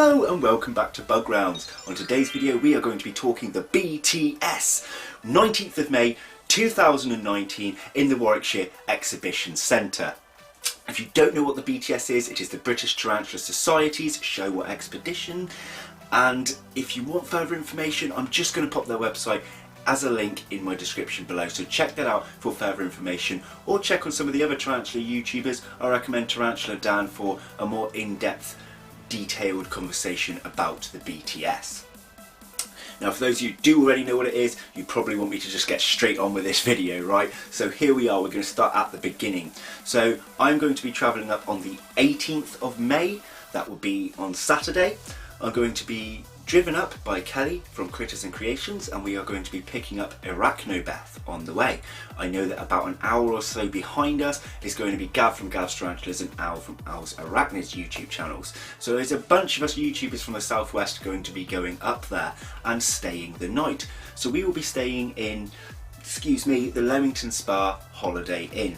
Hello and welcome back to Bug Rounds. On today's video we are going to be talking the BTS 19th of May 2019 in the Warwickshire Exhibition Centre. If you don't know what the BTS is, it is the British Tarantula Society's show or expedition, and if you want further information I'm just going to pop their website as a link in my description below, so check that out for further information, or check on some of the other Tarantula YouTubers. I recommend Tarantula Dan for a more in-depth detailed conversation about the BTS. Now for those of you who do already know what it is, you probably want me to just get straight on with this video, right? So here we are, we're going to start at the beginning. So I'm going to be travelling up on the 18th of May, that will be on Saturday. I'm going to be driven up by Kelly from Critters and Creations, and we are going to be picking up Arachnobeth on the way. I know that about an hour or so behind us is going to be Gav from Gav's Tarantulas and Al from Al's Arachnids YouTube channels. So there's a bunch of us YouTubers from the southwest going to be going up there and staying the night. So we will be staying in, the Leamington Spa Holiday Inn.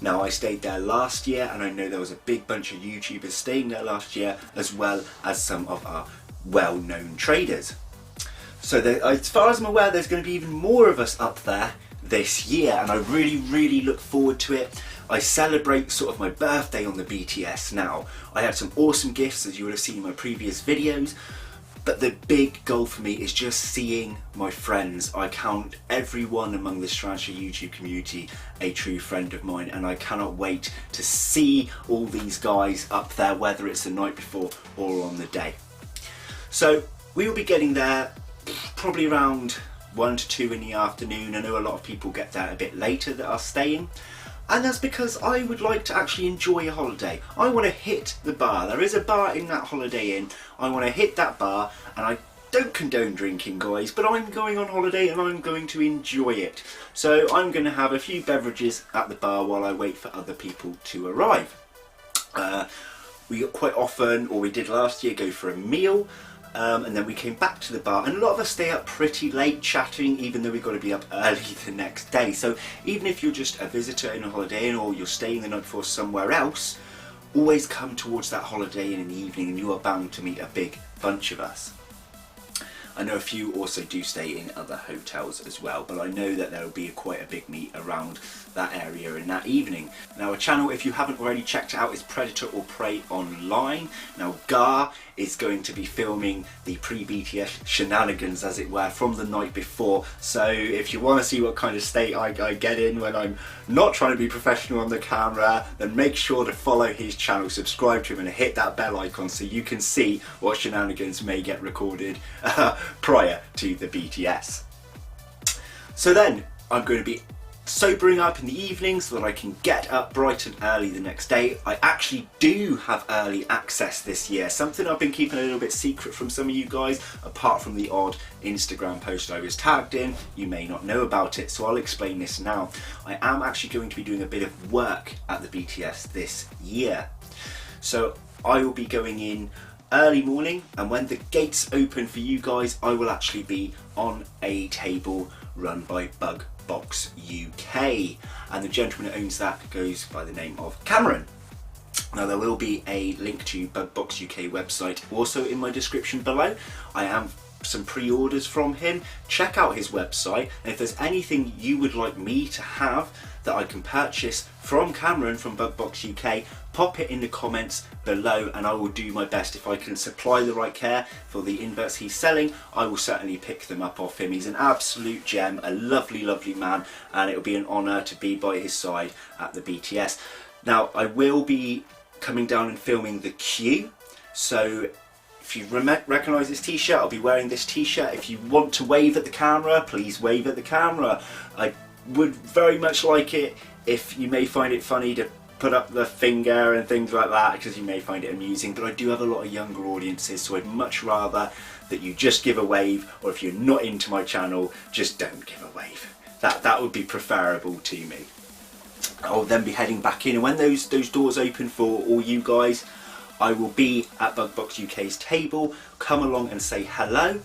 Now I stayed there last year and I know there was a big bunch of YouTubers staying there last year, as well as some of our well-known traders. So as far as I'm aware, there's going to be even more of us up there this year, and I really look forward to it. I celebrate sort of my birthday on the BTS now. I had some awesome gifts, as you would have seen in my previous videos, but the big goal for me is just seeing my friends. I count everyone among this Tarantula YouTube community a true friend of mine, and I cannot wait to see all these guys up there, whether it's the night before or on the day. So we will be getting there probably around 1 to 2 in the afternoon. I know a lot of people get there a bit later that are staying, and that's because I would like to actually enjoy a holiday. I want to hit the bar. There is a bar in that Holiday Inn. I want to hit that bar, and I don't condone drinking, guys, but I'm going on holiday and I'm going to enjoy it. So I'm going to have a few beverages at the bar while I wait for other people to arrive. We quite often, or we did last year, go for a meal. And then we came back to the bar, and a lot of us stay up pretty late chatting, even though we've got to be up early the next day. So even if you're just a visitor in a Holiday Inn, or you're staying the night before somewhere else, always come towards that Holiday Inn in the evening and you are bound to meet a big bunch of us. I know a few also do stay in other hotels as well, but I know that there will be quite a big meet around that area in that evening. Now our channel, if you haven't already checked it out, is Predator or Prey Online. Now Gar is going to be filming the pre-BTS shenanigans, as it were, from the night before. So if you want to see what kind of state I get in when I'm not trying to be professional on the camera, then make sure to follow his channel, subscribe to him, and hit that bell icon so you can see what shenanigans may get recorded prior to the BTS. So then I'm going to be sobering up in the evening so that I can get up bright and early the next day. I actually do have early access this year, something I've been keeping a little bit secret from some of you guys, apart from the odd Instagram post I was tagged in. You may not know about it, so I'll explain this now. I am actually going to be doing a bit of work at the BTS this year. So I will be going in early morning, and when the gates open for you guys, I will actually be on a table run by Bug Box UK, and the gentleman who owns that goes by the name of Cameron. Now there will be a link to Bug Box UK website also in my description below. I have some pre-orders from him. Check out his website, and if there's anything you would like me to have that I can purchase from Cameron from Bug Box UK, pop it in the comments below and I will do my best. If I can supply the right care for the inverts he's selling, I will certainly pick them up off him. He's an absolute gem, a lovely man, and it will be an honour to be by his side at the BTS. Now I will be coming down and filming the queue, so if you recognise this t-shirt, I'll be wearing this t-shirt. If you want to wave at the camera, please wave at the camera. I would very much like it if you may find it funny to put up the finger and things like that, because you may find it amusing, but I do have a lot of younger audiences, so I'd much rather that you just give a wave, or if you're not into my channel, just don't give a wave. That would be preferable to me. I'll then be heading back in, and when those doors open for all you guys, I will be at Bug Box UK's table. Come along and say hello.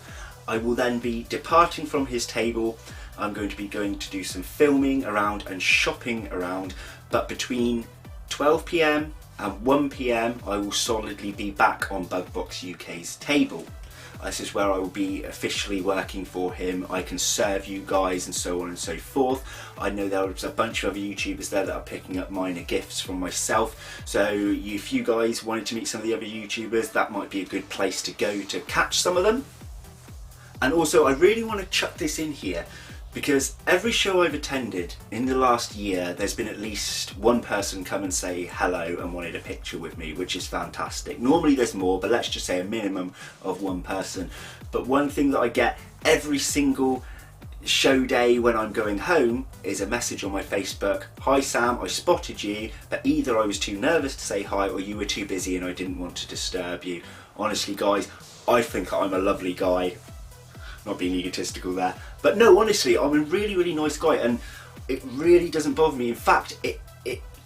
I will then be departing from his table. I'm going to do some filming around and shopping around, but between 12 PM and 1 PM I will solidly be back on Bugbox UK's table. This is where I will be officially working for him. I can serve you guys and so on and so forth. I know there's a bunch of other YouTubers there that are picking up minor gifts from myself. So if you guys wanted to meet some of the other YouTubers, that might be a good place to go to catch some of them. And also I really want to chuck this in here, because every show I've attended in the last year, there's been at least one person come and say hello and wanted a picture with me, which is fantastic. Normally there's more, but let's just say a minimum of one person. But one thing that I get every single show day when I'm going home is a message on my Facebook: "Hi Sam, I spotted you, but either I was too nervous to say hi or you were too busy and I didn't want to disturb you." Honestly guys, I think I'm a lovely guy. Not being egotistical there, but no, honestly, I'm a really, really nice guy, and it really doesn't bother me. In fact, it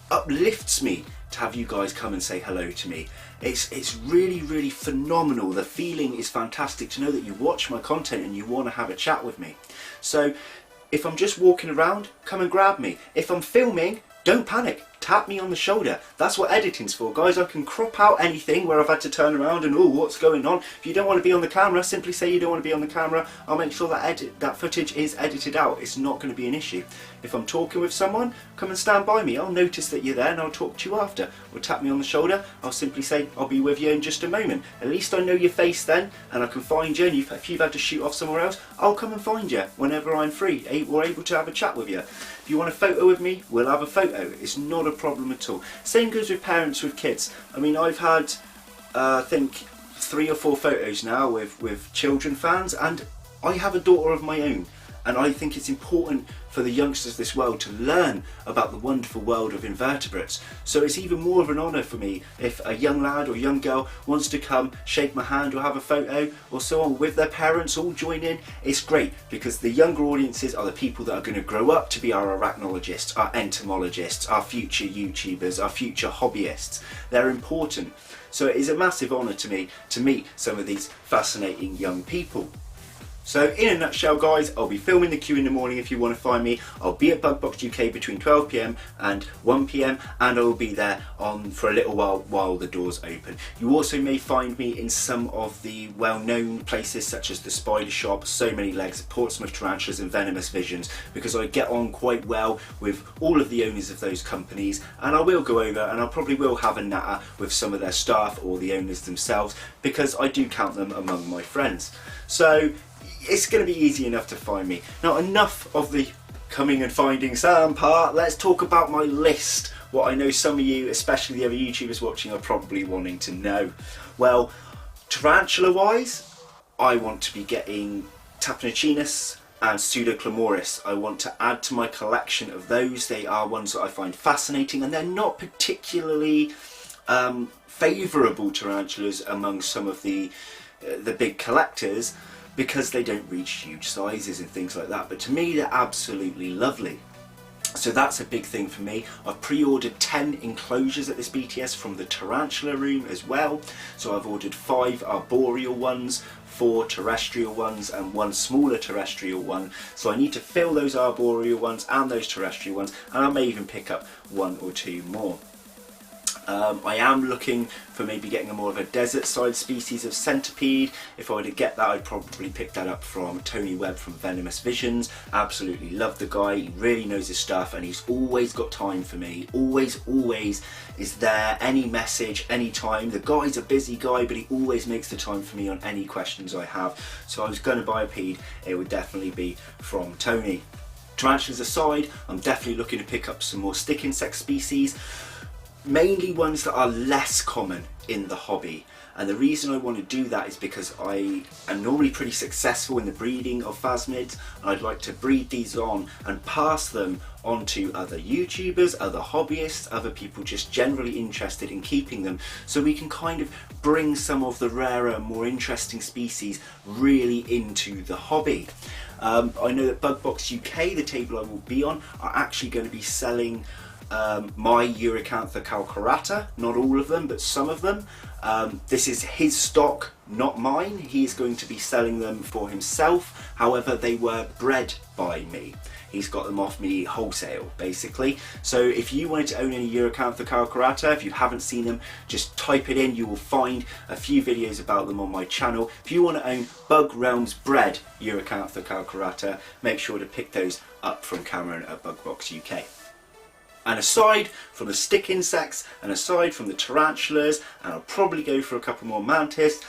uplifts me to have you guys come and say hello to me. It's really, really phenomenal. The feeling is fantastic to know that you watch my content and you want to have a chat with me. So if I'm just walking around, come and grab me. If I'm filming, don't panic. Tap me on the shoulder. That's what editing's for, guys. I can crop out anything where I've had to turn around and, oh, what's going on? If you don't want to be on the camera, simply say you don't want to be on the camera. I'll make sure that footage is edited out. It's not going to be an issue. If I'm talking with someone, come and stand by me. I'll notice that you're there and I'll talk to you after. Or tap me on the shoulder. I'll simply say, I'll be with you in just a moment. At least I know your face then, and I can find you. And if you've had to shoot off somewhere else, I'll come and find you whenever I'm free. We're able to have a chat with you. If you want a photo with me, we'll have a photo. It's not a problem at all. Same goes with parents with kids. I mean, I've had, I think, 3 or 4 photos now with children fans, and I have a daughter of my own. And I think it's important for the youngsters of this world to learn about the wonderful world of invertebrates. So it's even more of an honour for me if a young lad or young girl wants to come, shake my hand or have a photo or so on with their parents, all join in. It's great, because the younger audiences are the people that are going to grow up to be our arachnologists, our entomologists, our future YouTubers, our future hobbyists. They're important. So it is a massive honour to me to meet some of these fascinating young people. So in a nutshell guys, I'll be filming the queue in the morning if you want to find me. I'll be at Bugbox UK between 12 PM and 1 PM, and I will be there for a little while the doors open. You also may find me in some of the well-known places such as the Spider Shop, So Many Legs, Portsmouth Tarantulas and Venomous Visions, because I get on quite well with all of the owners of those companies, and I will go over and I probably will have a natter with some of their staff or the owners themselves, because I do count them among my friends. So it's going to be easy enough to find me. Now, enough of the coming and finding Sam part. Let's talk about my list. What I know some of you, especially the other YouTubers watching, are probably wanting to know. Well, tarantula wise, I want to be getting Tapnochinus and Pseudoclamoris. I want to add to my collection of those. They are ones that I find fascinating, and they're not particularly favourable tarantulas among some of the big collectors, because they don't reach huge sizes and things like that, but to me they're absolutely lovely. So that's a big thing for me. I've pre-ordered 10 enclosures at this BTS from the tarantula room as well. So I've ordered 5 arboreal ones, 4 terrestrial ones and 1 smaller terrestrial one. So I need to fill those arboreal ones and those terrestrial ones, and I may even pick up 1 or 2 more. I am looking for maybe getting a more of a desert side species of centipede. If I were to get that, I'd probably pick that up from Tony Webb from Venomous Visions. Absolutely love the guy, he really knows his stuff, and he's always got time for me. Always is there, any message, any time. The guy's a busy guy, but he always makes the time for me on any questions I have. So I was going to buy a pede, it would definitely be from Tony. Tarantulas aside, I'm definitely looking to pick up some more stick insect species. Mainly ones that are less common in the hobby, and the reason I want to do that is because I am normally pretty successful in the breeding of phasmids, and I'd like to breed these on and pass them on to other YouTubers, other hobbyists, other people just generally interested in keeping them, so we can kind of bring some of the rarer, more interesting species really into the hobby. I know that Bugbox UK, the table I will be on, are actually going to be selling my Uricantha calcarata, not all of them, but some of them. This is his stock, not mine. He is going to be selling them for himself. However, they were bred by me. He's got them off me wholesale, basically. So if you wanted to own any Uricantha calcarata, if you haven't seen them, just type it in. You will find a few videos about them on my channel. If you want to own Bug Realms bred Uricantha calcarata, make sure to pick those up from Cameron at Bugbox UK. And aside from the stick insects, and aside from the tarantulas, and I'll probably go for a couple more mantis,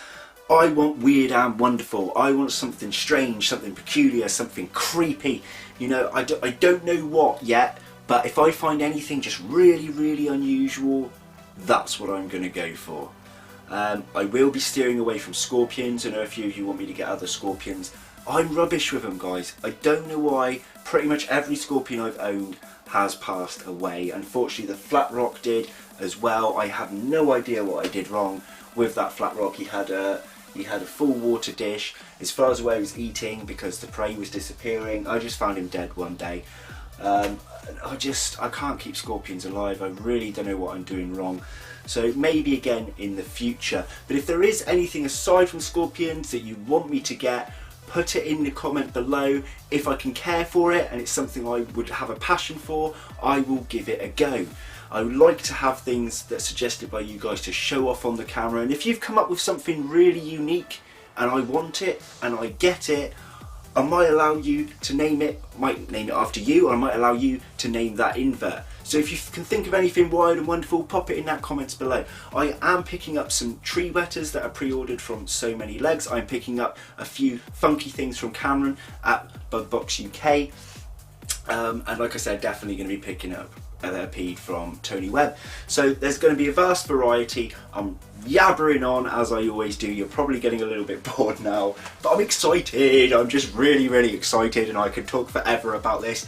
I want weird and wonderful. I want something strange, something peculiar, something creepy. You know, I don't know what yet, but if I find anything just really, really unusual, that's what I'm going to go for. I will be steering away from scorpions. I know a few of you want me to get other scorpions. I'm rubbish with them, guys. I don't know why. Pretty much every scorpion I've owned has passed away. Unfortunately, the flat rock did as well. I have no idea what I did wrong with that flat rock. He had a full water dish as far as where he was eating because the prey was disappearing. I just found him dead one day. I can't keep scorpions alive. I really don't know what I'm doing wrong. So maybe again in the future. But if there is anything aside from scorpions that you want me to get, put it in the comment below. If I can care for it and it's something I would have a passion for, I will give it a go. I would like to have things that are suggested by you guys to show off on the camera, and if you've come up with something really unique and I want it and I get it, I might allow you to name it, might name it after you, or I might allow you to name that invert. So if you can think of anything wild and wonderful, pop it in that comments below. I am picking up some tree wetters that are pre-ordered from So Many Legs. I'm picking up a few funky things from Cameron at Bugbox UK. And like I said, definitely going to be picking up a peed from Tony Webb. So there's going to be a vast variety. I'm yabbering on as I always do. You're probably getting a little bit bored now, but I'm excited. I'm just really, really excited, and I could talk forever about this.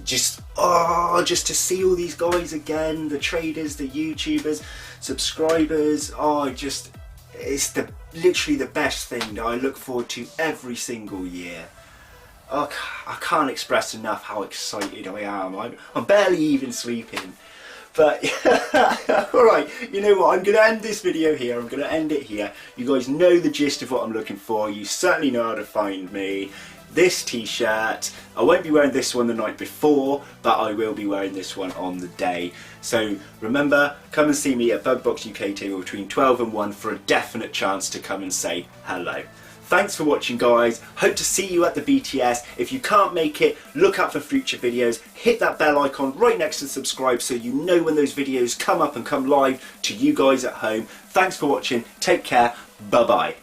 Just to see all these guys again, the traders, the YouTubers, subscribers. It's literally the best thing that I look forward to every single year. Oh, I can't express enough how excited I am. I'm barely even sleeping. But alright, you know what, I'm going to end this video here. I'm going to end it here. You guys know the gist of what I'm looking for. You certainly know how to find me. This t-shirt, I won't be wearing this one the night before, but I will be wearing this one on the day. So remember, come and see me at Bugbox UK table between 12 and 1 for a definite chance to come and say hello. Thanks for watching, guys. Hope to see you at the BTS. If you can't make it, look out for future videos. Hit that bell icon right next to subscribe so you know when those videos come up and come live to you guys at home. Thanks for watching. Take care. Bye-bye.